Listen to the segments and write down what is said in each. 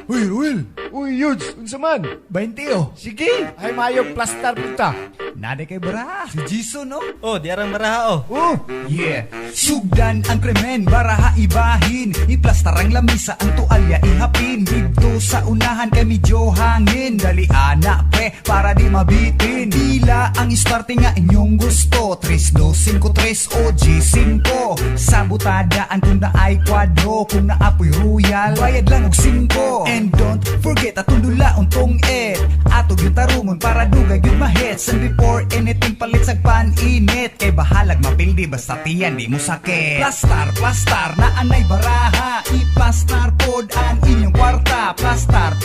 Uy, Ruel. Uy, Yudes, unsa man? 20 oh. Sige, ay mayong plastar punta. Nade kay baraha. Si Jason no? Oh, di arang maraha oh. Oh, Yeah. Sugdan ang krimen, baraha ibahin. Iplastar ang lamisa, ang tualya ihapin. Dito sa unahan kay medyo hangin. Dali anak pre, para di mabitin. Pila ang starting nga inyong gusto. 3, 2, 5, 3 o G5. Sa butadaan kung na ay kwadro. Kung naapoy royal, bayad lang og 5. And don't forget atong dula untong it. Atog yung tarungon para dugay yung mahits. And before anything palit sa pan-init. Kay bahalag mapildi basta tiyan di mo sakit. Plastar na anay baraha. I-plastar pod ang inyong kwarta. Plastar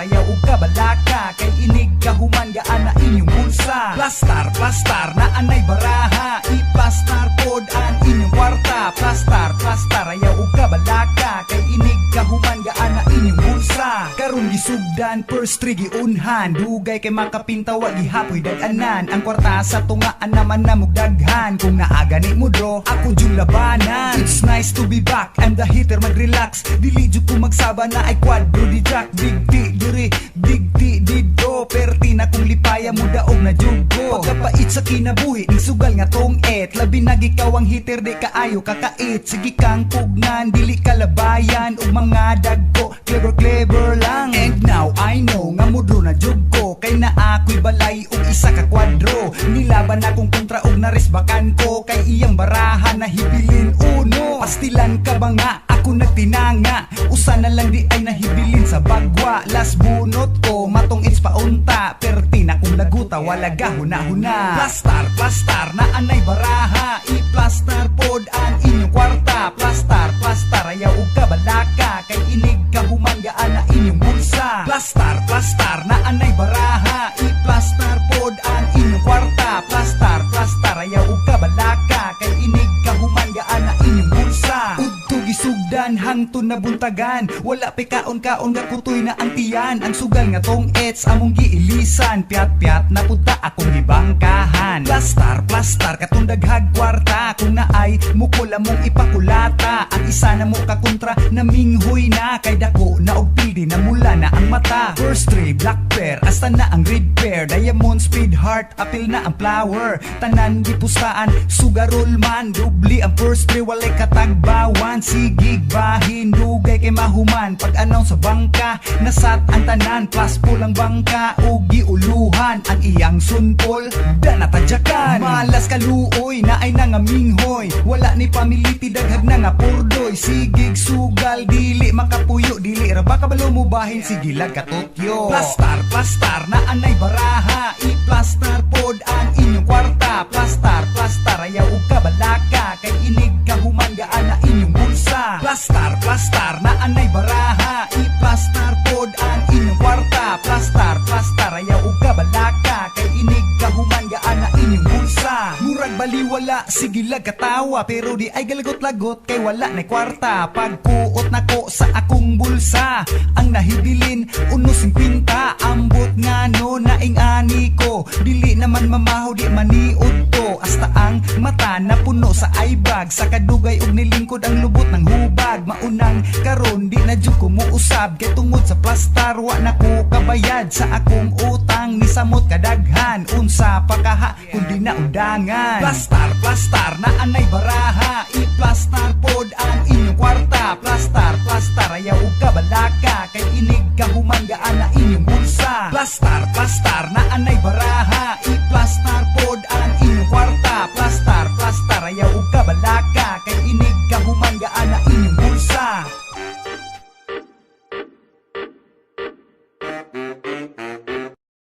ayaw ug kabalaka. Kay inig kahuman gaan na inyong bulsa. Plastar na anay baraha. I-plastar pod ang inyong kwarta. Plastar ayaw ug kabalaka. Kay inig kahuman gaan na inyong bulsa. Karon gisugdan first three giunhan. Dugay kay makapinta wa gihapoy dag-anan. Ang kwarta sa tungaan naman namog daghan. Kung naagani mo dro, ako jung labanan. It's nice to be back, I'm the hitter mag-relax. Dili jud ko magsaba na ay kwadro di jack. Digdi diri, digdi dito. Perti na kung lipaya mo daog na jugo. Pagkapait sa kinabuhi, ning sugal nga tong et. Labi na gikaw ang hitter, di kaayo kakait. Sige kang pugnan, dili kalabayan. Ug mga dagko, clever lang. And now I know nga mudro na jugo. Kay na ako'y balay ug isa ka kwadro. Nilaban akong kontra ug naresbakan ko. Kay iyang barahan na hibilin uno. Pastilan ka ba nga ako nagtinanga. Usa na lang di ay nahibilin sa bagwa. Last bunot ko matong it's paunta. Perti na kung laguta wala gahuna-huna. Plastar na anay baraha. I-plastar pod ang inyong kwarta. Plastar ayaw ug kabalaka. Kay inig kahuman gaan na inyong bulsa. Plastar na anay baraha. I-plastar pod ang inyong kwarta. Plastar ayaw ug kabalaka. Kay inig kahuman gaan na inyong bulsa. Udto gisugdan hangtod na buntagan. Wala pe kaon-kaon nga kutoy na ang tiyan. Ang sugal nga tong ets among giilisan. Piat na punta akong gibangkahan. Plastar katong daghag kwarta. Kung naay mukol among ipakulata. Ang isa na mo kakontra naminghoy na. Kay dako na og pildi na mula na ang mata. First three black pair hasta na ang red pair. Diamond speed heart apil na ang flower. Tanan gipustaan sugarol man. Dubli ang first three walay katagbawan. Sigig bahin dugay kay mahuman. Pag announce sa bangka nasat ang tanan. Plus pulang bangka ugi uluhan. Ang iyang sunpol da natadyakan. Malas kaluoy na ay nangaminghoy. Wala ni pamiliti daghag na nga purdoy. Sigig sugal dili makapuyo. Dili ra ba kabalo mo bahin sigilag katutyo. Plastar na anay baraha. I-plastar pod ang inyong kwarta. Plastar ayaw ug kabalaka. Kay inig kahuman gaan na inyong bulsa. Plastar na anay baraha. I-plastar pod ang inyong kwarta. Plastar ayaw ug kabalaka. Kay inig kahuman gaan na inyong bulsa. Murag baliwala sigilag katawa. Pero di ay galagot-lagot kay wala na kwarta. Pagkuot nako sa akong bulsa. Ang nahibilin unos 50. Ambot nga no naing ani ko. Dili naman mamaho di maniud to. Hasta ang mata na puno sa aibag. Sa kadugay og nilingkod ang lubot ng hubag. Maunang karon di na jud ko muusab. Kay tungod sa plastar wa na ko kabayad. Sa akong utang ni samot kadaghan. Unsa pa kaha kundi na undangan. Plastar na anay baraha. I-plastar pod ang inyong kwarta. Plastar ayaw ug kabalaka. Kay inig kahuman gaan na inyong bulsa. Plastar na anay baraha. I-plastar pod